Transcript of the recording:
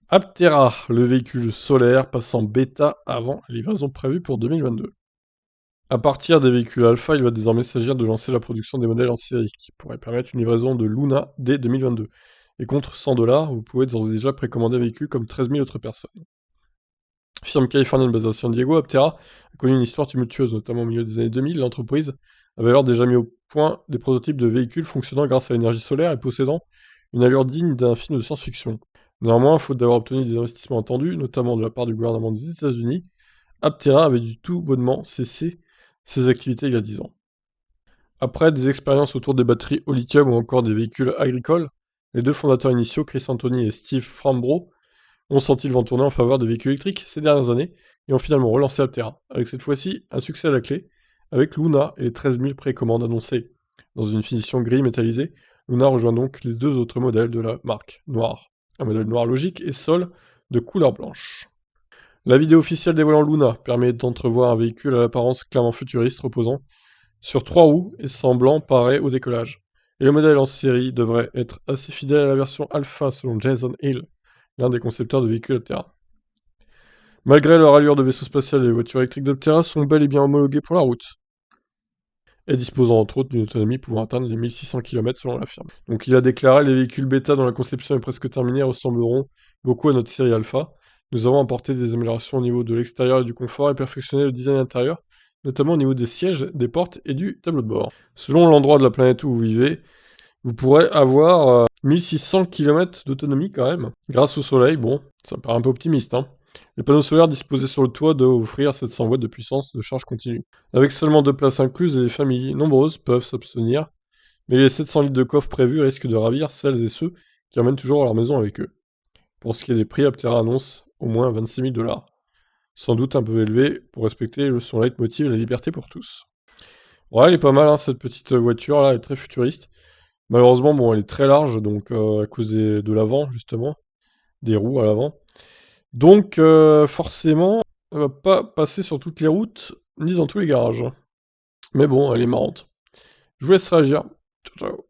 Aptera, le véhicule solaire passe en bêta avant la livraison prévue pour 2022. À partir des véhicules alpha, il va désormais s'agir de lancer la production des modèles en série, qui pourrait permettre une livraison de Luna dès 2022. Et contre 100$, vous pouvez d'ores et déjà précommander un véhicule comme 13 000 autres personnes. Firme californienne basée à San Diego, Aptera a connu une histoire tumultueuse, notamment au milieu des années 2000. L'entreprise avait alors déjà mis au point des prototypes de véhicules fonctionnant grâce à l'énergie solaire et possédant une allure digne d'un film de science-fiction. Néanmoins, faute d'avoir obtenu des investissements attendus, notamment de la part du gouvernement des États-Unis, Aptera avait du tout bonnement cessé ses activités il y a 10 ans. Après des expériences autour des batteries au lithium ou encore des véhicules agricoles, les deux fondateurs initiaux, Chris Anthony et Steve Frambro, ont senti le vent tourner en faveur des véhicules électriques ces dernières années et ont finalement relancé Aptera, avec cette fois-ci un succès à la clé, avec Luna et les 13 000 précommandes annoncées. Dans une finition gris métallisé, Luna rejoint donc les deux autres modèles de la marque, noir. Un modèle noir logique et sol de couleur blanche. La vidéo officielle dévoilant Luna permet d'entrevoir un véhicule à l'apparence clairement futuriste reposant sur trois roues et semblant parer au décollage. Et le modèle en série devrait être assez fidèle à la version alpha selon Jason Hill, l'un des concepteurs de véhicules Aptera. Malgré leur allure de vaisseau spatial, les voitures électriques d'Aptera sont bel et bien homologuées pour la route, et disposant entre autres d'une autonomie pouvant atteindre les 1600 km selon la firme. Donc il a déclaré: les véhicules bêta dont la conception est presque terminée ressembleront beaucoup à notre série alpha. Nous avons apporté des améliorations au niveau de l'extérieur et du confort et perfectionné le design intérieur, notamment au niveau des sièges, des portes et du tableau de bord. Selon l'endroit de la planète où vous vivez, vous pourrez avoir 1600 km d'autonomie quand même. Grâce au soleil, bon, ça paraît un peu optimiste, hein. Les panneaux solaires disposés sur le toit doivent offrir 700 watts de puissance de charge continue. Avec seulement 2 places incluses, les familles nombreuses peuvent s'abstenir, mais les 700 litres de coffre prévus risquent de ravir celles et ceux qui emmènent toujours leur maison avec eux. Pour ce qui est des prix, Aptera annonce au moins 26 000$. Sans doute un peu élevé pour respecter son leitmotiv et la liberté pour tous. Ouais, elle est pas mal, hein, cette petite voiture là, elle est très futuriste. Malheureusement, bon, elle est très large, donc à cause de l'avant, justement, des roues à l'avant. Donc, forcément, elle va pas passer sur toutes les routes, ni dans tous les garages. Mais bon, elle est marrante. Je vous laisse réagir. Ciao, ciao.